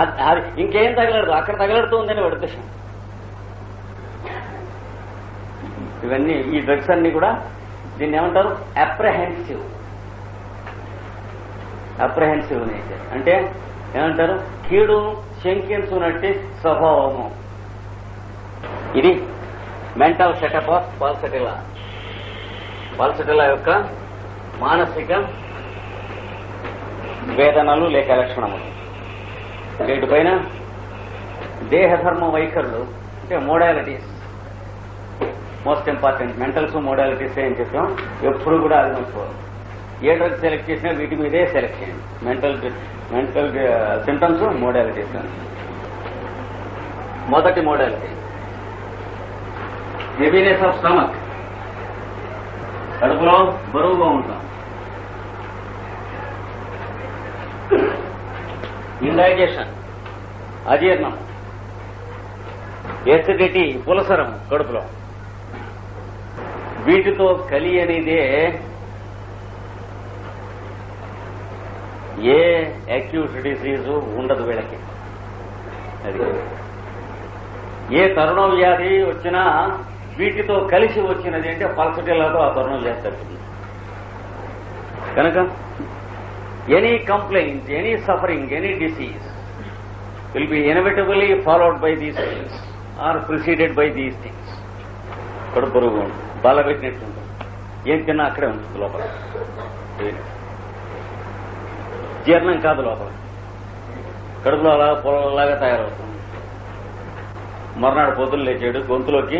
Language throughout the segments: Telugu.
అది ఇంకేం తగలడదు, అక్కడ తగలడుతూ ఉందని వాడి ఉద్దేశం. ఇవన్నీ ఈ డ్రగ్స్ అన్ని కూడా దీన్ని ఏమంటారు? Apprehensive nature. అంటే ఏమంటారు? కీడు శంకించునట్టి స్వభావము. ఇది మెంటల్ సెటప్ ఆఫ్ పాల్సటిలా. పాల్సటిలా యొక్క మానసిక వేదనలు లేక లక్షణములు. వీటిపైన దేహధర్మ వైఖరులు అంటే మోడాలిటీస్ మోస్ట్ ఇంపార్టెంట్. మెంటల్స్ మోడాలిటీస్ అని చెప్పాం. ఎప్పుడు కూడా అది మర్చిపోవాలి. ఏ డ్రగ్ సెలెక్ట్ చేసినా వీటి మీదే సెలెక్ట్ చేయండి. Mental symptoms, modalities. మొదటి మోడాలిటీ హెవీనెస్ ఆఫ్ స్టమక్. కడుపులో బరువుగా ఉంటాం. ఇండైజెషన్, అజీర్ణం, ఎసిడిటీ, పులసరం కడుపులో. వీటితో కలియనిదే ఏ అక్యూట్ డిసీజు ఉండదు వీళ్ళకి. అది ఏ తరుణ వ్యాధి వచ్చినా వీటితో కలిసి వచ్చినది అంటే పల్సటిలాతో ఆ తరుణ వ్యాధి తగ్గుతుంది. కనుక any complaint, any suffering, any disease will be inevitably followed by these things are preceded by these things. కడుపు బరువుగా ఉంటుంది, బాల పెట్టినట్టు ఉంటుంది. ఏం తిన్నా అక్కడే ఉంటుంది లోపల. జీర్ణం కాదు లోపల, కడుపులో అలా పొలలాగా తయారవుతుంది. మర్నాడు పొద్దులు లేచాడు, గొంతులోకి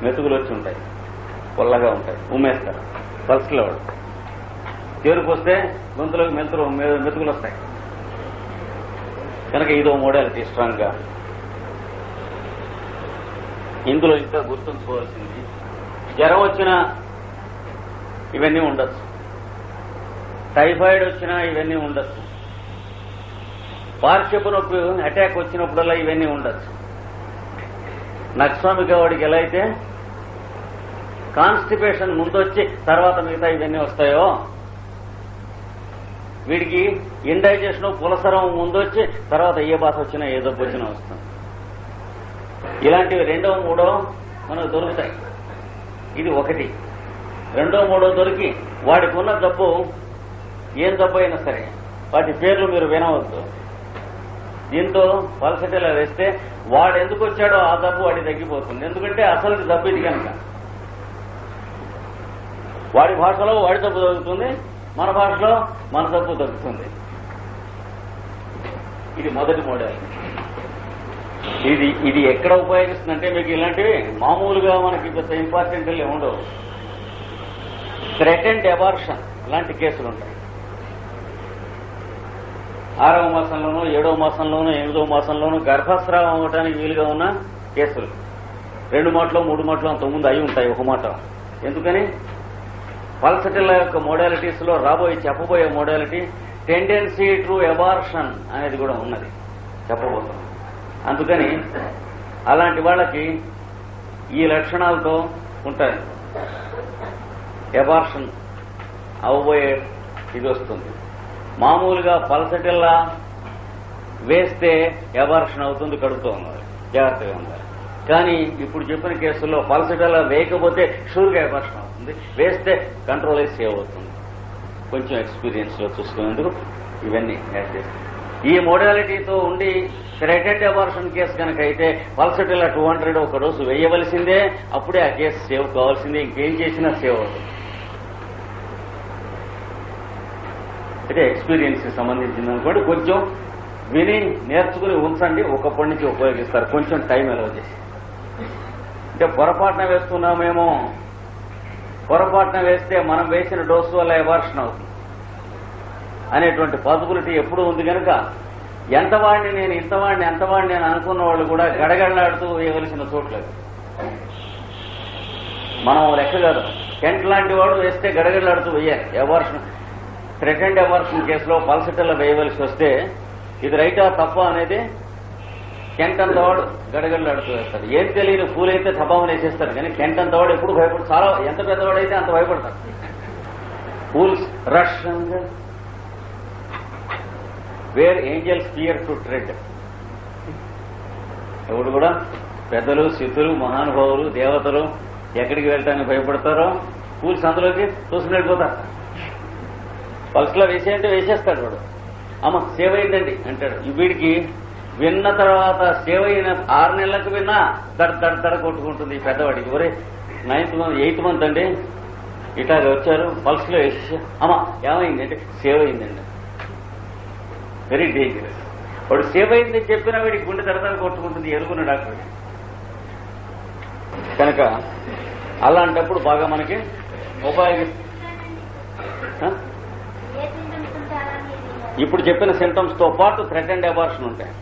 మెతుకులు వచ్చి ఉంటాయి, పొల్లగా ఉంటాయి, ఉమ్మేస్తారు. పల్స్లో వాడు తేరుకు వస్తే గొంతులోకి మెతుకులు వస్తాయి. కనుక ఇదో మోడాలిటీ స్ట్రాంగ్ గా. ఇందులో ఇంకా గుర్తుంచుకోవాల్సింది, జ్వరం వచ్చినా ఇవన్నీ ఉండొచ్చు, టైఫాయిడ్ వచ్చినా ఇవన్నీ ఉండొచ్చు, పార్శ్వపు నొప్పి అటాక్ వచ్చినప్పుడల్లా ఇవన్నీ ఉండొచ్చు. నక్స్వామిక వాడికి ఎలా అయితే కాన్స్టిపేషన్ ముందొచ్చి తర్వాత మిగతా ఇవన్నీ వస్తాయో, వీడికి ఇండైజెషన్, పులసరం ముందొచ్చి తర్వాత ఏ బాధ వచ్చినా ఏ జబ్బు వచ్చినా వస్తుంది. ఇలాంటివి రెండో మూడో మనకు దొరుకుతాయి. ఇది ఒకటి. రెండో మూడో దొరికి వాడికి ఉన్న జబ్బు ఏం జబ్బు అయినా సరే వాటి పేర్లు మీరు వినవద్దు. దీంతో పల్సటిలా వేస్తే వాడు ఎందుకు వచ్చాడో ఆ జబ్బు వాడి తగ్గిపోతుంది. ఎందుకంటే అసలు జబ్బు ఇది కనుక. వాడి భాషలో వాడి జబ్బు తగ్గుతుంది, మన భాషలో మన జబ్బు తగ్గుతుంది. ఇది మొదటి మోడల్. ఇది ఎక్కడ ఉపయోగిస్తుందంటే మీకు ఇలాంటివి మామూలుగా మనకి పెద్ద ఇంపార్టెంట్ ఉండవు. థ్రెటెండ్ అబార్షన్ ఇలాంటి కేసులు ఉంటాయి. 6వ మాసంలోనూ 7వ మాసంలోనూ 8వ మాసంలోనూ గర్భస్రావం అవ్వడానికి వీలుగా ఉన్న కేసులు 2 మాటలో 3 మాటలో అంతకుముందు అయి ఉంటాయి. ఒక మాట. ఎందుకని? పల్సటిలా యొక్క మోడాలిటీస్ లో చెప్పబోయే మోడాలిటీ టెండెన్సీ టు అబార్షన్ అనేది కూడా ఉన్నది చెప్పబోతున్నాం. అందుకని అలాంటి వాళ్ళకి ఈ లక్షణాలతో ఉంటాయి. అబార్షన్ అవ్వబోయే ఇది వస్తుంది. మామూలుగా పల్సటిల్లా వేస్తే అబార్షన్ అవుతుంది, కడుపుతో ఉన్నారు, జాగ్రత్తగా ఉన్నారు. కానీ ఇప్పుడు చెప్పిన కేసుల్లో పల్సటిల్లా వేయకపోతే షూర్గా అబార్షన్ అవుతుంది, వేస్తే కంట్రోల్ అయి సేవ్ అవుతుంది. కొంచెం ఎక్స్పీరియన్స్ లో చూసుకునేందుకు ఇవన్నీ యాడ్ చేస్తాం. ఈ మోడాలిటీతో ఉండి థ్రెటెండ్ అబార్షన్ కేసు కనుక అయితే పల్సటిల్లా 200 ఒక డోసు వేయవలసిందే. అప్పుడే ఆ కేసు సేవ్ కావాల్సిందే. ఇంకేం చేసినా సేవ్ అవుతుంది. అంటే ఎక్స్పీరియన్స్ కి సంబంధించింది అనుకోండి. కొంచెం విని నేర్చుకుని ఉంచండి. ఒకప్పటి నుంచి ఉపయోగిస్తారు. కొంచెం టైం అలౌ చేసి. అంటే పొరపాటున వేస్తున్నామేమో, పొరపాటున వేస్తే మనం వేసిన డోసు వల్ల అబార్షన్ అవుతుంది అనేటువంటి పాసిబిలిటీ ఎప్పుడూ ఉంది. కనుక ఎంతవాడిని నేను ఇంతవాడిని అంతవాడిని అని అనుకున్న వాళ్ళు కూడా గడగడలాడుతూ వేయవలసిన చోట్లేదు. మనం లెక్క కాదు. కెంట్ లాంటి వాడు వేస్తే గడగడలాడుతూ వేయాలి. అబార్షన్ థ్రెటెండ్ అబార్షన్ కేసులో పల్సటిల్లా వేయవలసి వస్తే ఇది రైటా తప్ప అనేది కెంట్ అంతవాడు గడగడలాడుతూ వేస్తాడు. ఏం తెలియని ఫూల్ అయితే తపామని వేసేస్తాడు. కానీ కెంట్ అంతవాడు ఎప్పుడు భయపడు. చాలా ఎంత పెద్దవాడైతే అంత భయపడతాడు. Fools rush where angels fear to tread ఎవడు కూడా పెద్దలు, సిద్ధులు, మహానుభావులు, దేవతలు ఎక్కడికి వెళ్ళటానికి భయపడతారో కూల్స్ అందులోకి చూసుకుని వెళ్ళిపోతారు. పల్స్లో వేసేయంటే వేసేస్తాడు వాడు. అమ్మ సేవ్ అయిందండి అంటాడు. వీడికి విన్న తర్వాత సేవ్ అయిన 6 నెలలకు విన్నా దడ కొట్టుకుంటుంది ఈ పెద్దవాడికి. ఒరే 9th month 8th month అండి ఇట్లాగ వచ్చారు, పల్స్లో వేసేసి అమ్మ ఏమైంది అంటే సేవ్ అయిందండి. Very dangerous. వాడు సేవ్ అయిందని చెప్పినా వీడికి గుండె దడ కొట్టుకుంటుంది ఎరుగున్న డాక్టర్. కనుక అలాంటప్పుడు బాగా మనకి ఇప్పుడు చెప్పిన సింటమ్స్ తో పాటు థ్రెట్ అండ్ అబార్షన్ ఉంటాయి.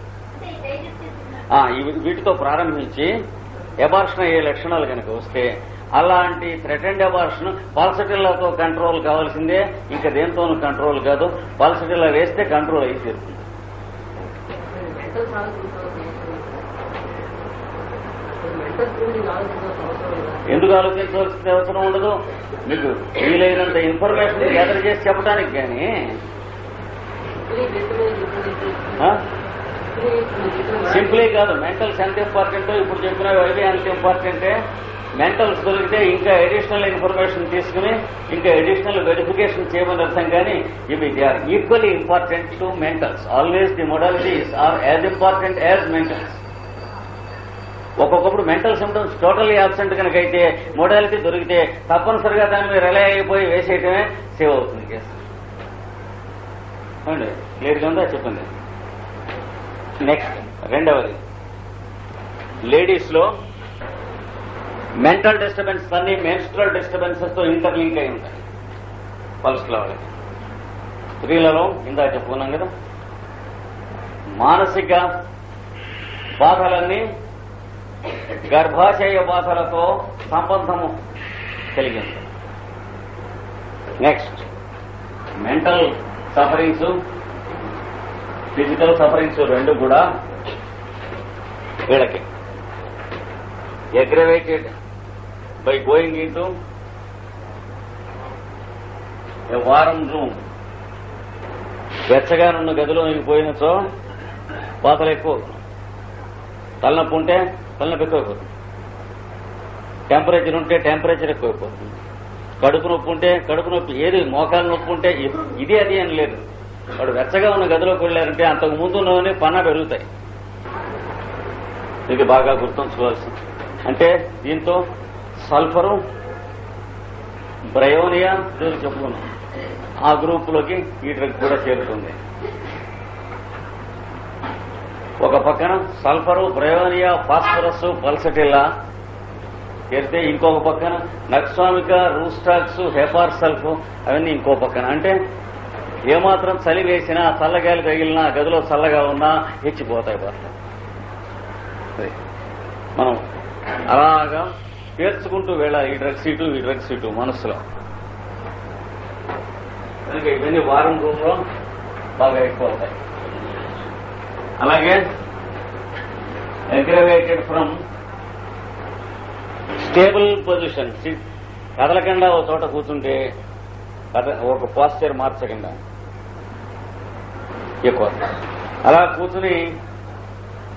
వీటితో ప్రారంభించి అబార్షన్ అయ్యే లక్షణాలు కనుక వస్తే అలాంటి థ్రెట్ అండ్ అబార్షన్ పాల్సటిల్లాతో కంట్రోల్ కావాల్సిందే, ఇంకా దేంతోనూ కంట్రోల్ కాదు. పాల్సటిల్లా వేస్తే కంట్రోల్ అయి తీరుతుంది. ఎందుకు ఆలోచించవలసిన అవసరం ఉండదు. మీకు వీలైనంత ఇన్ఫర్మేషన్ గ్యాదర్ చేసి చెప్పడానికి కానీ సింపులే కాదు. మెంటల్స్ ఎంత ఇంపార్టెంటో ఇప్పుడు చెప్పినవి అవి ఎంత ఇంపార్టెంటే. మెంటల్స్ దొరికితే ఇంకా అడిషనల్ ఇన్ఫర్మేషన్ తీసుకుని ఇంకా అడిషనల్ వెరిఫికేషన్ చేయమని అర్థం. కానీ ఇవి they are equally important to mentals. Always the modalities are as important as mentals. ఒక్కొక్కప్పుడు మెంటల్ సిమ్టమ్స్ టోటల్లీ అబ్సెంట్ కనుక అయితే మోడాలిటీ దొరికితే తప్పనిసరిగా దాని మీద రిలై అయిపోయి వేసేయటమే సేవ్ అవుతుంది కేసు. అవునండి, క్లియర్గా ఉందా? చెప్పండి. నెక్స్ట్ రెండవది, లేడీస్ లో మెంటల్ డిస్టర్బెన్స్ అన్ని మెన్స్ట్రల్ డిస్టర్బెన్సెస్ తో ఇంటర్లింక్ అయి ఉంటాయి పల్స్ లో. వాళ్ళకి స్త్రీలలో ఇందా చెప్పుకున్నాం కదా, మానసిక బాధలన్నీ గర్భాశయ బాధలతో సంబంధము కలిగి ఉంది. Next mental sufferings, physical sufferings రెండు కూడా వీళ్ళకి aggravated by going in to a warm room. వెచ్చగా నున్న గదిలో పోయినచో బాధలు ఎక్కువ. తలనొప్పి ఉంటే తలనొప్పి ఎక్కువైపోతుంది, టెంపరేచర్ ఉంటే టెంపరేచర్ ఎక్కువైపోతుంది, కడుపు నొప్పి ఉంటే కడుపు నొప్పి, ఏది మోకాలు నొప్పి ఉంటే ఇది అది అని లేదు. వాడు వెచ్చగా ఉన్న గదిలోకి వెళ్ళారంటే అంతకు ముందు ఉన్నవన్నీ పన్నా పెరుగుతాయి. ఇది బాగా గుర్తుంచుకోవాల్సింది. అంటే దీంతో సల్ఫరు, బ్రయోనియా చెప్పుకున్నాం, ఆ గ్రూపులోకి ఈ డ్రగ్ కూడా చేరుతుంది. ఒక పక్కన సల్ఫరు, బ్రయోనియా, ఫాస్ఫరస్, పల్సటిల్లా చేరితే ఇంకొక పక్కన నక్సామిక, రూస్టాక్స్, హెపార్ సల్ఫ్ అవన్నీ ఇంకో పక్కన. అంటే ఏమాత్రం చలి వేసినా, చల్లగాలి తగిలినా, గదిలో చల్లగా ఉన్నా హెచ్చిపోతాయి బట్టలు. మనం అలాగా పేర్చుకుంటూ వెళ్ళాలి ఈ డ్రగ్స్ ఇటు ఈ డ్రగ్స్ ఇటు మనస్సులో. కనుక ఇవన్నీ వారం రూమ్లో బాగా ఎక్కువ అవుతాయి. అలాగే అగ్రవేటెడ్ ఫ్రమ్ స్టేబుల్ పొజిషన్, కదలకుండా ఒక చోట కూర్చుంటే ఒక పోస్చర్ మార్చకుండా ఎక్కువ. అలా కూర్చుని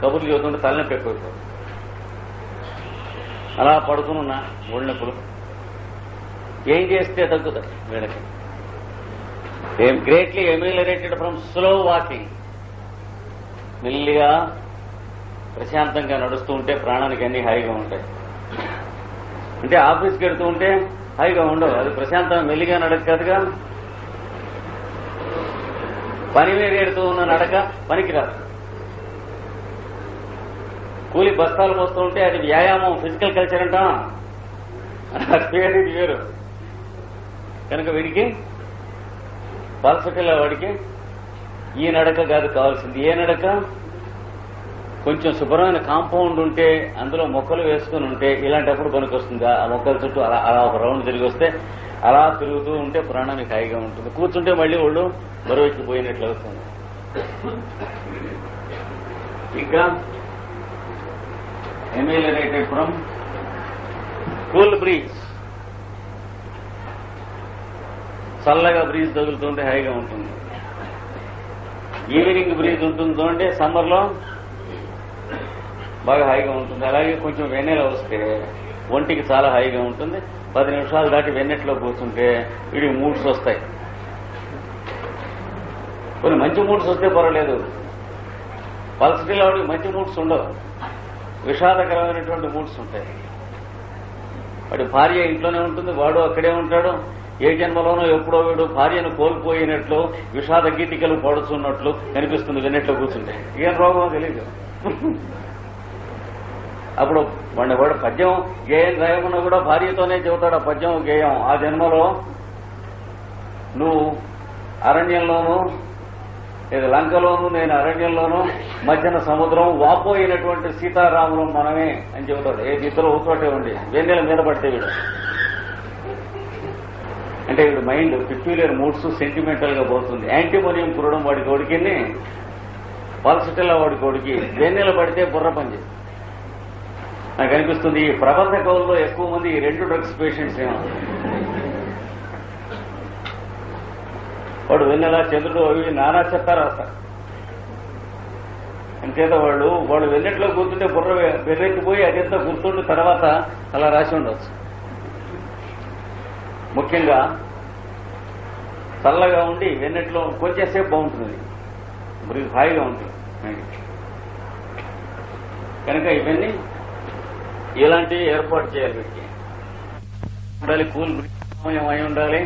కబుర్లు చెబుతుంటే తలనొప్పి ఎక్కువైపోతుంది. అలా పడుకునున్న ఒళ్ళు నొప్పులు ఏం చేస్తే తగ్గుతాయి వీళ్ళకి. Greatly ameliorated from slow walking. మెల్లిగా ప్రశాంతంగా నడుస్తూ ఉంటే ప్రాణానికి అన్ని హాయిగా ఉంటాయి. అంటే ఆఫీస్కి వెళ్తూ ఉంటే హాయిగా ఉండవు, అది ప్రశాంతంగా మెల్లిగా నడక కాదుగా. పని మీద ఎడుతూ ఉన్న నడక పనికిరాదు. కూలి బస్తాలు పోస్తూ ఉంటే అది వ్యాయామం, ఫిజికల్ కల్చర్ అంటాం, అది వేరు. కనుక వీడికి పల్సటిల్లా వాడికి ఈ నడక కాదు కావాల్సింది. ఏ నడక? కొంచెం శుభ్రమైన కాంపౌండ్ ఉంటే, అందులో మొక్కలు వేసుకుని ఉంటే ఇలాంటప్పుడు పనికొస్తుంది. ఆ మొక్కల చుట్టూ అలా ఒక రౌండ్ తిరిగి వస్తే అలా తిరుగుతూ ఉంటే ప్రాణానికి హాయిగా ఉంటుంది. కూర్చుంటే మళ్ళీ ఒళ్ళు బరువెక్కిపోయినట్లు అవుతుంది. ఇంకా ఎమ్యూలరేటెడ్ ఫ్రమ్ కూల్ బ్రీజ్. చల్లగా బ్రీజ్ తగులుతుంటే హాయిగా ఉంటుంది. ఈవినింగ్ బ్రీజ్ ఉంటుంది చూడండి, సమ్మర్లో బాగా హాయిగా ఉంటుంది. అలాగే కొంచెం వెన్నెల వస్తే ఒంటికి చాలా హాయిగా ఉంటుంది. 10 నిమిషాలు దాటి వెన్నెట్లో కూర్చుంటే వీడికి మూడ్స్ వస్తాయి. కొన్ని మంచి మూడ్స్ వస్తే పర్వాలేదు. పల్సటిలో వాడికి మంచి మూడ్స్ ఉండవు, విషాదకరమైనటువంటి మూడ్స్ ఉంటాయి. వాడి భార్య ఇంట్లోనే ఉంటుంది, వాడు అక్కడే ఉంటాడు. ఏ జన్మలోనో ఎప్పుడో వీడు భార్యను కోల్పోయినట్లు విషాద గీతికలు పడుతున్నట్లు కనిపిస్తుంది వెన్నెట్లో కూర్చుంటే. ఏం రోగమో తెలియదు. అప్పుడు వాడు పద్యం గేయం రాయమన్నా కూడా భార్యతోనే చెబుతాడు ఆ పద్యం గేయం. ఆ జన్మలో నువ్వు అరణ్యంలోనూ, ఇది లంకలోను, నేను అరణ్యంలోనూ, మధ్యన సముద్రం, వాపోయినటువంటి సీతారాములు మనమే అని చెబుతాడు. ఏ ఇద్దరు ఒకచోటే ఉండి వెన్నెల మీద పడితే వీడు అంటే వీడు మైండ్ పిక్యులర్ మూడ్స్ సెంటిమెంటల్ గా పోతుంది. యాంటీమోనియం కురడం వాడి కొడుకి, పల్సటిల్లా వాడి కొడుకి వెన్నెల పడితే బుర్ర పని. నాకు అనిపిస్తుంది ఈ ప్రబంధ కవుల్లో ఎక్కువ మంది ఈ 2 డ్రగ్స్ పేషెంట్స్ ఏమో. వాడు వెన్నెల, చంద్రుడు అవి నానా చెప్తారు రాస్తారు. అంతేత వాళ్ళు వెన్నెట్లో కూర్చుంటే బుర్ర బెర్రెక్కిపోయి అదంతా గుర్తుండి తర్వాత అలా రాసి ఉండవచ్చు. ముఖ్యంగా చల్లగా ఉండి వెన్నెట్లో కొంచెంసేపు బాగుంటుంది, మరి హాయిగా ఉంటుంది. కనుక ఇవన్నీ ఇలాంటివి ఏర్పాటు చేయాలి. వీటికి ఉండాలి, కూల్ సమయం అయి ఉండాలి,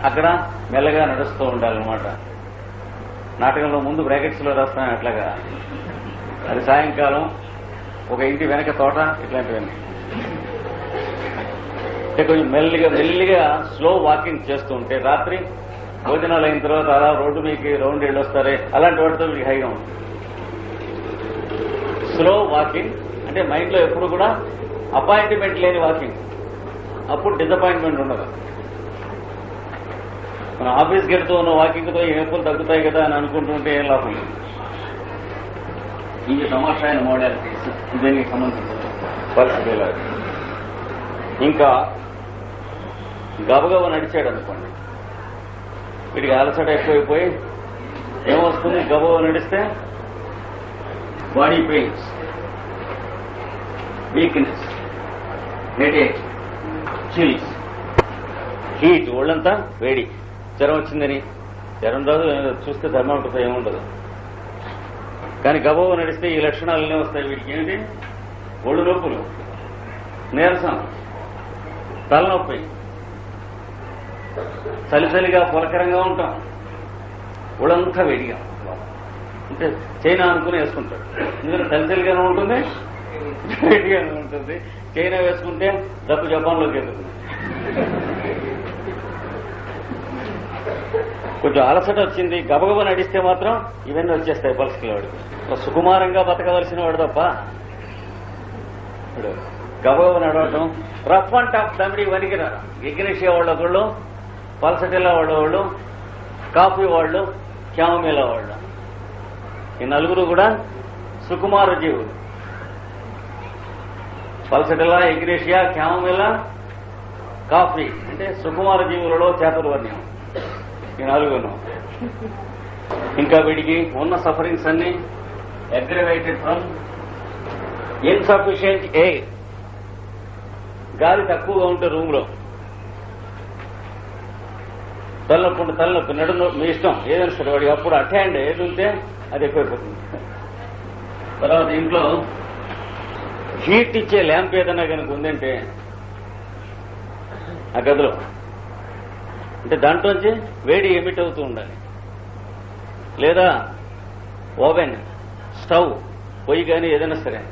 అక్కడ మెల్లగా నడుస్తూ ఉండాలన్నమాట. నాటకంలో ముందు బ్రాకెట్స్ లో రాస్తాను అట్లాగా. అది సాయంకాలం ఒక ఇంటి వెనక తోట, ఇట్లాంటివన్నీ. కొంచెం మెల్లిగా స్లో వాకింగ్ చేస్తూ ఉంటే రాత్రి భోజనాలు అయిన తర్వాత అలా రోడ్డు మీకు రౌండ్ వెళ్ళొస్తారే, అలాంటి వాటితో మీకు హైగా ఉంటుంది. స్లో వాకింగ్ అంటే మైండ్ లో ఎప్పుడు కూడా అపాయింట్మెంట్ లేని వాకింగ్. అప్పుడు డిసప్పాయింట్మెంట్ ఉండదు. మనం ఆఫీస్కి వెళ్తూ ఉన్న వాకింగ్తో ఈ నొప్పులు తగ్గుతాయి కదా అని అనుకుంటుంటే ఏం లాభం లేదు. ఇది తమాషాయన మోడాలిటీస్, దీనికి సంబంధించిన పరిస్థితి. ఇంకా గబగబ నడిచాడు అనుకోండి, వీడికి అలసట ఎక్కువైపోయి ఏమొస్తుంది, గబగబ నడిస్తే body pains, weakness, headache, chills, heat, ఒళ్ళంతా వేడి. జ్వరం వచ్చిందని, జ్వరం రాదు, చూస్తే థర్మామీటర్ ఏముండదు. కానీ గబగబ నడిస్తే ఈ లక్షణాలనే వస్తాయి వీడికి. ఏంటి, ఒళ్ళు నొప్పులు, నీరసం, తలనొప్పి, చలిగా పులకరంగా ఉంటాం, ఒళ్ళంతా వేడిగా. అంటే చైనా అనుకుని వేసుకుంటాడు. ఎందుకంటే చలిగానే ఉంటుంది, వేడిగానే ఉంటుంది. చైనా వేసుకుంటే డబ్బు జపాన్లోకి వెళ్తుంది. కొంచెం అలసట వచ్చింది, గబగబ నడిస్తే మాత్రం ఇవన్నీ వచ్చేస్తాయి పల్స్కి. వాడికి సుకుమారంగా బతకవలసిన వాడు తప్ప గబగబ నడవటం, రఫ్ అండ్ టఫ్ దమిడి వనికిరారు. ఎగ్నేషియా వాళ్ళు, పల్సటిల్లా వాళ్ళు, కాఫీ వాళ్ళు, క్యామమిలా వాళ్ళు, ఈ నలుగురు కూడా సుకుమార జీవులు. పల్సటిల్లా, ఎగ్నేషియా, క్యామమిలా, కాఫీ అంటే సుకుమార జీవులలో చాతుర్వర్ణ్యం ఈ నలుగురు. ఇంకా వీడికి ఉన్న సఫరింగ్స్ అన్ని అగ్రవేటెడ్ ఫ్రమ్ ఇన్సఫిషియెంట్ ఎయిర్. గాలి తక్కువగా ఉంటే రూమ్ లో తలనొప్పి, నడుము, మీ ఇష్టం ఏదైనా సరే. వాడికి అప్పుడు అటాండ్ ఏది ఉంటే అది ఎక్కువైపోతుంది. తర్వాత ఇంట్లో హీట్ ఇచ్చే ల్యాంప్ ఏదైనా కనుక ఉందంటే ఆ గదిలో, అంటే దాంట్లోంచి వేడి ఎమిట్ అవుతూ ఉండాలి. లేదా ఓవెన్, స్టవ్, పొయ్యి కానీ ఏదైనా సరే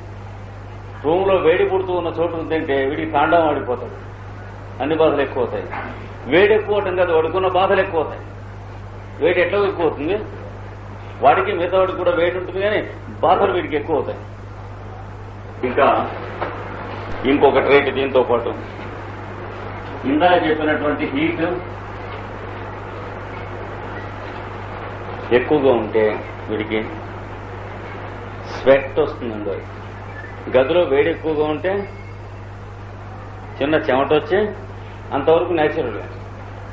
రూమ్ లో వేడి పుడుతూ ఉన్న చోటు ఉందంటే వీడికి తాండవం ఆడిపోతాడు, అన్ని బాధలు ఎక్కువ అవుతాయి. వేడి ఎక్కువ అవటం కాదు, వాడుకున్న బాధలు ఎక్కువ అవుతాయి. వేడి ఎట్లా ఎక్కువ అవుతుంది, వాడికి మిగతా వాడికి కూడా వేడి ఉంటుంది, కానీ బాధలు వీడికి ఎక్కువ అవుతాయి. ఇంకా ఇంకొక ట్రేట్ దీంతో పాటు ఇందాక చెప్పినటువంటి హీట్ ఎక్కువగా ఉంటే వీడికి స్వెట్ వస్తుందండి. గదిలో వేడి ఎక్కువగా ఉంటే చిన్న చెమట వచ్చి అంతవరకు నేచురల్.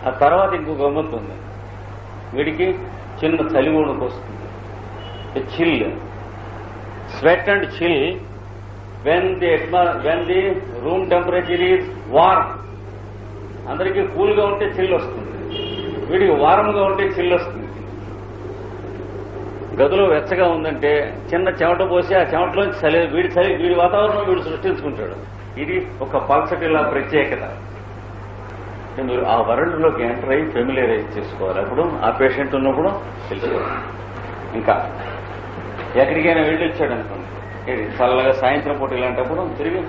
ఆ తర్వాత ఇంకో గమ్మత్తుంది, వీడికి చిన్న చలి వణుకు వస్తుంది, chill, sweat and chill when the room temperature is warm. అందరికీ కూల్గా ఉంటే చిల్ వస్తుంది, వీడికి వారంగా ఉంటే చిల్ వస్తుంది. గదిలో వెచ్చగా ఉందంటే చిన్న చెమట పోసి ఆ చెమటలోంచి వీడి వాతావరణం వీడు సృష్టించుకుంటాడు. ఇది ఒక పల్సటిలా ప్రత్యేకత. మీరు ఆ వరల్డ్లోకి ఎంటర్ అయ్యి ఫెమిలియరైజ్ చేసుకోవాలి. అప్పుడు ఆ పేషెంట్ ఉన్నప్పుడు తెలుసుకోవాలి. ఇంకా ఎక్కడికైనా వెళ్ళి వచ్చాడు అనుకోండి, ఇది చల్లగా సాయంత్రం పూట ఇలాంటప్పుడు తిరిగి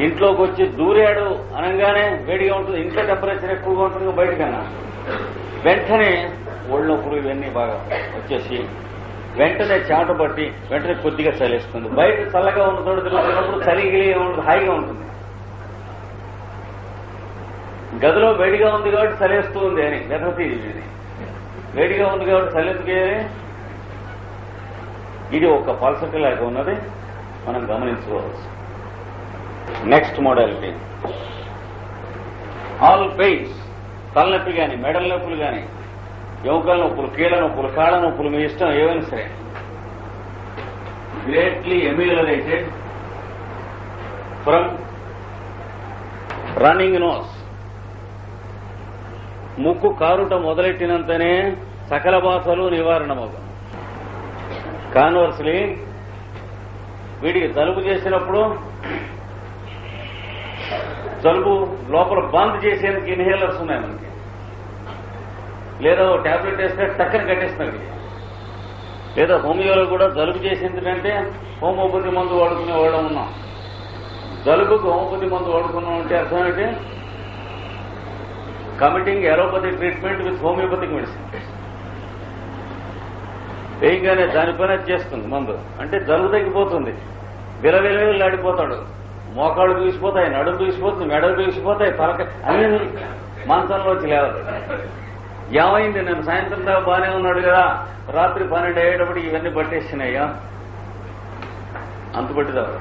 ఇంట్లోకి వచ్చి దూరాడు అనగానే వేడిగా ఉంటుంది, ఇంట్లో టెంపరేచర్ ఎక్కువగా ఉంటుంది బయటకన్నా, వెంటనే ఒళ్ళొప్పుడు ఇవన్నీ బాగా వచ్చేసి వెంటనే చెమట పట్టి వెంటనే కొద్దిగా చలిస్తుంది. బయట చల్లగా ఉన్న చోట తిరుగుతున్నప్పుడు చలిగిలిగా ఉంటుంది, హాయిగా ఉంటుంది. గదిలో వేడిగా ఉంది కాబట్టి చలేస్తూ ఉంది అని వెతతి. వేడిగా ఉంది కాబట్టి చలెందుకే, ఇది ఒక పల్సటి లాగా ఉన్నది, మనం గమనించుకోవచ్చు. నెక్స్ట్ మోడాలిటీ, ఆల్ పెయిన్స్, తలనొప్పి కానీ, మెడల నొప్పులు కానీ, ఎముకల నొప్పులు, కీళ్ళ నొప్పులు, కాళ్ళ నొప్పులు, మీ ఇష్టం ఏమైనా సరే, greatly ameliorated from running nose. ముక్కు కారుట మొదలెట్టినంతనే సకల బాధలు నివారణమగు. కాన్వర్స్లీ వీడికి జలుబు చేసినప్పుడు జలుబు లోపల బంద్ చేసేందుకు ఇన్హేలర్స్ ఉన్నాయి మనకి, లేదా ట్యాబ్లెట్ వేస్తే టక్కన కట్టేస్తున్నారు. లేదా హోమియోలో కూడా జలుబు చేసేందుకంటే హోమియోపతి మందు వాడుకునే వాడడం ఉన్నాం. జలుబుకు హోమియోపతి మందు వాడుకున్నాం అంటే అర్థం ఏంటి? Committing allopathy treatment with homeopathic medicine. వేయగానే దానిపైన చేస్తుంది మందు, అంటే జలుబు తగ్గిపోతుంది. విలవిలాడిపోతాడు, మోకాళ్ళు బీసిపోతాయి, నడుము బీసిపోతుంది, మెడలు బీసిపోతాయి, తలక అన్ని మంచంలోంచి లేవదు. ఏమైంది, నేను సాయంత్రం దాకా బాగానే ఉన్నాడు కదా, రాత్రి 12 అయ్యేటప్పుడు ఇవన్నీ పట్టేసినాయ్యా, అంత పట్టిదాడు.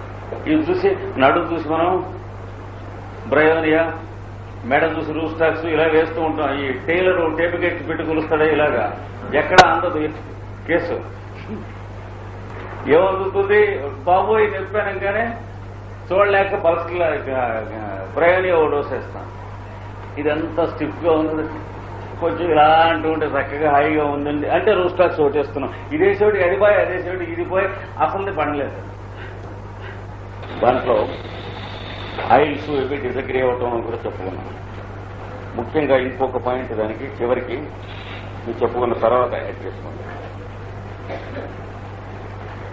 ఇవి చూసి నడుము చూసి మనం బ్రయోనియా, మెడ చూసి రూస్టాక్స్ ఇలా వేస్తూ ఉంటాం. ఈ టైలర్ టేపుకెట్టి పెట్టి కొలుస్తాడే ఇలాగా, ఎక్కడ అందదు కేసు. ఏమవుతుంది, బాబోయ్ చెప్పానంగానే చూడలేక పల్స్కి ప్రయాణి ఓ డోస్ వేస్తాం. ఇదంతా స్టిఫ్గా ఉంది, కొంచెం ఇలా అంటూ ఉంటే చక్కగా హాయిగా ఉందండి అంటే రూస్టాక్స్ ఓటేస్తున్నాం. ఇదే చోటి అది పోయి, అదే చోటి ఇది పోయి, అసలు పండలేదు. దాంట్లో ఆయిల్స్ ఇవి డిసగ్రీ అవటం అని కూడా చెప్పుకున్నాం. ముఖ్యంగా ఇంకొక పాయింట్ దానికి చివరికి మీరు చెప్పుకున్న తర్వాత యాడ్ చేసుకోండి.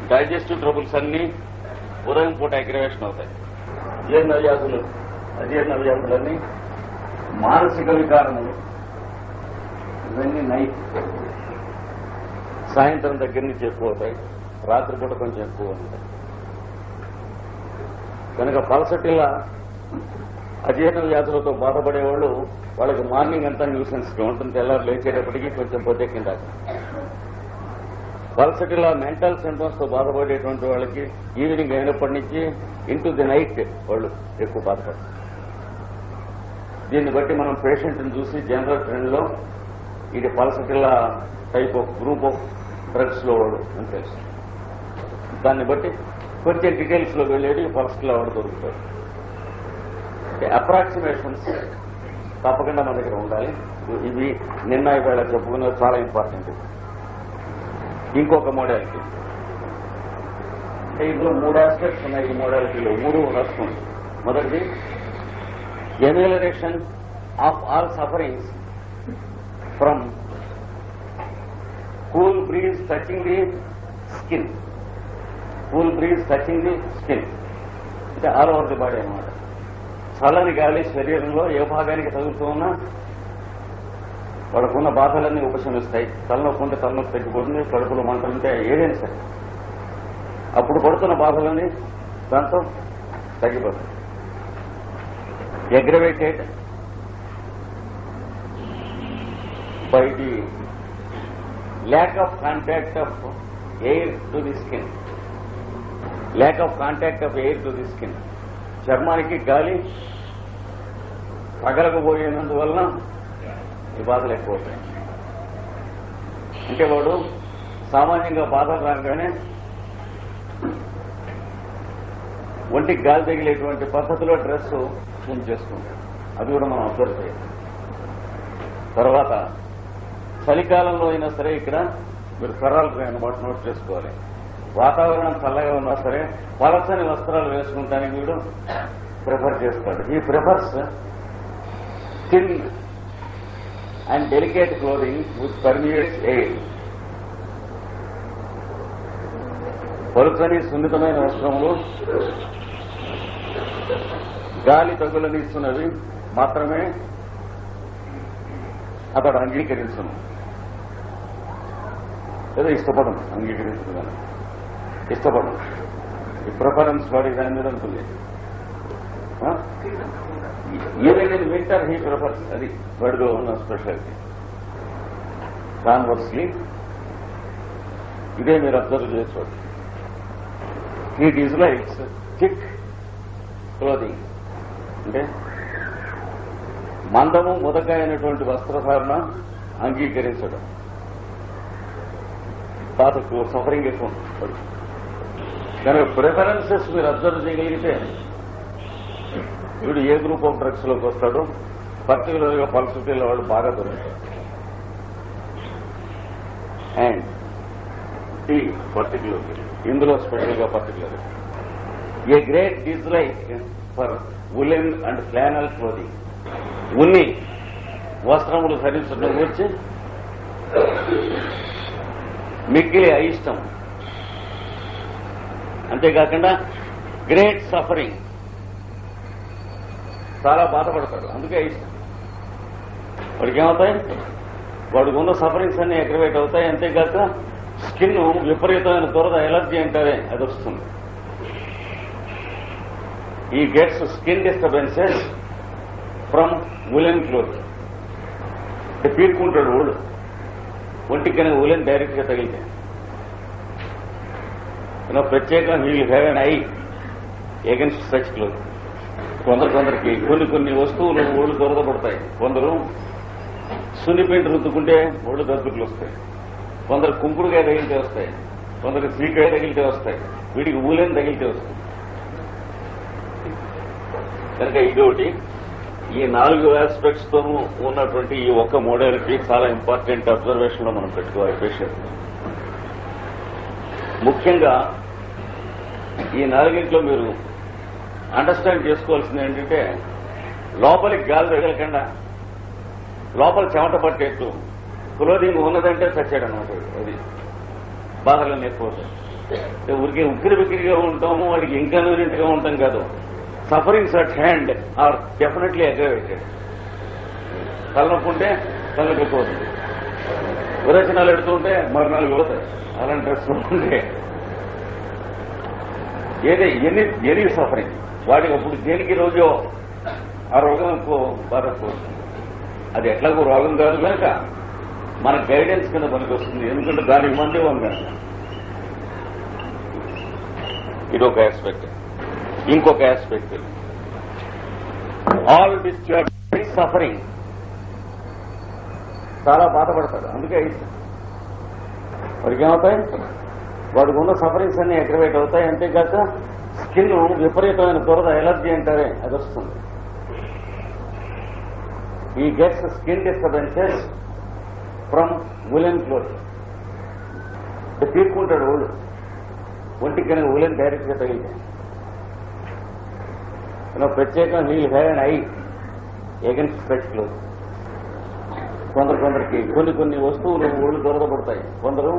డైజెస్టివ్ ట్రబుల్స్ అన్నీ ఉదయం పూట అగ్రవేషన్ అవుతాయి. అజీర్ణ వ్యాధులన్నీ మానసిక వికారములు, ఇవన్నీ నైట్ సాయంత్రం దగ్గర నుంచి ఎక్కువ అవుతాయి, రాత్రిపూట కొంచెం ఎక్కువ ఉంటాయి. కనుక పల్సటిలా అజీర్ణ వ్యాధులతో బాధపడేవాళ్ళు వాళ్ళకి మార్నింగ్ అంతా న్యూసెన్స్గా ఉంటుంది, తెల్లారు లేచేటప్పటికీ కొంచెం పొద్దెక్కిందాక. పల్సటిలా మెంటల్ సింటమ్స్ తో బాధపడేటువంటి వాళ్ళకి ఈవినింగ్ అయినప్పటి నుంచి ఇంటూ ది నైట్ వాళ్ళు ఎక్కువ బాధపడతారు. దీన్ని బట్టి మనం పేషెంట్ని చూసి జనరల్ ట్రెండ్లో ఇది పల్సటిలా type of group of drugs లో వాడు అని తెలుసు. దాన్ని బట్టి కొంచెం డీటెయిల్స్ లో వెళ్ళేది పల్సటిలా వాడు దొరుకుతాడు. అప్రాక్సిమేషన్స్ తప్పకుండా మన దగ్గర ఉండాలి. ఇవి నిన్న ఇవాళ చెప్పుకున్నది చాలా ఇంపార్టెంట్. ఇంకొక మోడాలిటీ, ఇందులో 3 ఆస్పెక్ట్స్ ఉన్నాయి. ఈ మోడాలిటీలో 3 రాసుకోండి. మొదటిది amelioration of all sufferings from cool breeze touching the skin. Cool breeze touching the skin అంటే ఆల్ ఓవర్ ది బాడీ అన్నమాట. చల్లని గాలి శరీరంలో ఏ భాగానికి తగులుతూ ఉన్నా వాళ్ళకున్న బాధలన్నీ ఉపశమిస్తాయి. తలనొప్పి ఉంటే తలనొప్పి తగ్గిపోతుంది, కడుపులో మంటలుంటే ఏదైనా సరే అప్పుడు పడుతున్న బాధలన్నీ దాంతో తగ్గిపోతాయి. Aggravated by the lack of contact of air to the skin. Lack of contact of air to the skin, చర్మానికి గాలి తగలకపోయినందువలన ఈ బాధలు ఎక్కువ అవుతాయి. అంటే వాడు సామాన్యంగా బాధలు రాగానే ఒంటికి గాలి తగిలేటువంటి పద్ధతిలో డ్రెస్ చేంజ్ చేసుకుంటాడు. అది కూడా మనం అబ్జర్వ్ చేయాలి. తర్వాత చలికాలంలో అయినా సరే ఇక్కడ మీరు సరళ అన్నమాట నోట్ చేసుకోవాలి. వాతావరణం చల్లగా ఉన్నా సరే పలసని వస్త్రాలు వేసుకుంటానికి వీడు ప్రిఫర్ చేస్తాడు. He prefers thin and delicate clothing with permeates air. పలుచని సున్నితమైన వస్త్రములు గాలి తగులనిస్తున్నవి మాత్రమే అతడు అంగీకరించను, ఏదో ఇష్టపడను. అంగీకరించను, ఇష్టపడను. ఈ ప్రిఫరెన్స్ వాడి దాని మీద ఉంటుంది. Even in winter he prefers. అది వాడిలో ఉన్న స్పెషాలిటీ. కాన్వర్స్లీ ఇదే మీరు అబ్జర్వ్ చేసుకోవచ్చు. హీ డిస్లైక్స్ థిక్ క్లోదింగ్, అంటే మందము ముదకాయనటువంటి వస్త్రధారణ అంగీకరించడం. తాతకు సఫరింగ్ ఎక్కువ ఉంటుంది. కానీ ప్రిఫరెన్సెస్ మీరు అబ్జర్వ్ చేయగలిగితే వీడు ఏ గ్రూప్ ఆఫ్ డ్రగ్స్ లోకి వస్తాడో పర్టికులర్ గా పల్సటీల వాళ్ళు బాగా దొరుకుతారు. అండ్ టీ పర్టికులర్, ఇందులో స్పెషల్ గా particular a great dislike for woollen and flannel clothing. ఉన్ని వస్త్రములు ధరించడం గురించి మిక్కిలి అయిష్టం. అంతేకాకుండా గ్రేట్ సఫరింగ్, చాలా బాధపడతాడు, అందుకే అయిష్టం. వాడికి ఏమవుతాయి? వాడికి ఉన్న సఫరింగ్స్ అన్ని అగ్రవేట్ అవుతాయి. అంతేకాక స్కిన్ విపరీతమైన దురద, ఎలర్జీ అంటారే, అది వస్తుంది. He gets skin disturbances from woollen cloth. పీరుకుంటాడు ఓళ్ళు, ఒంటికి కనుక ఉలెన్ డైరెక్ట్ గా తగిలితే. ప్రత్యేకంగా వీళ్ళు have an eye against such cloth. కొందరికి కొన్ని వస్తువులు ఓళ్ళు దొరదపడతాయి. కొందరు సున్నిపిండి రుద్దుకుంటే ఓళ్ళు దద్దుకులు వస్తాయి. కొందరు కుంకుడుకాయ తగిలితే వస్తాయి, కొందరికి శ్రీకాయ తగిలితే వస్తాయి, వీడికి ఊలెన్ తగిలితే వస్తాయి. కనుక ఇదొకటి. ఈ 4 ఆస్పెక్ట్స్ తో ఉన్నటువంటి ఈ ఒక్క మోడల్కి చాలా ఇంపార్టెంట్ అబ్జర్వేషన్ లో మనం పెట్టుకోవాలి పేషెంట్. ముఖ్యంగా ఈ 4 మీరు అండర్స్టాండ్ చేసుకోవాల్సింది ఏంటంటే, లోపలికి గాలి తగలకుండా లోపల చెమట పట్టేట్టు క్లోదింగ్ ఉన్నదంటే చచ్చాడు అనమాట. అది బాధలన్నీ ఎక్కువ. ఊరికి ఉక్కిరి బిక్కిరిగా ఉంటాము, వాడికి ఇన్కన్వీనియంట్ గా ఉంటాం కాదు. Sufferings at hand are definitely aggravated. తలనొప్పి ఉంటే తలనొప్పి ఎక్కువ అవుతుంది, విరచనాలు ఎడుతుంటే మరణాలు పోతాయి. అలాంటి డ్రెస్ ఉంటే ఎనీ సఫరింగ్ వాడికి అప్పుడు దేనికి రోజు ఆ రోగం ఎక్కువ బాధపోతుంది. అది ఎట్లాగో రోగం కాదు కనుక మన గైడెన్స్ కింద పనికి వస్తుంది. ఎందుకంటే దానికి మందే ఉంది. ఇదొక ఆస్పెక్ట్. ఇంకొక ఆస్పెక్ట్, ఆల్ డిస్టర్బ్ సఫరింగ్, చాలా బాధపడతాడు, అందుకే అయిష్టం. వాడికి ఏమవుతాయి? వాడికి ఉన్న సఫరింగ్స్ అన్ని అగ్రవేట్ అవుతాయి. అంతేకాక స్కిన్ విపరీతమైన దురద, ఎలర్జీ అంటారే, అది వస్తుంది. He gets skin disturbances from woollen cloth. పీరుకుంటాడు ఓళ్ళు, ఒంటికి కనుక ఉలెన్ డైరెక్ట్ గా తగిలితే. ప్రత్యేకంగా వీళ్ళు have an eye against such cloth. కొందరికి కొన్ని వస్తువులు ఓళ్ళు దొరదపడతాయి, కొందరు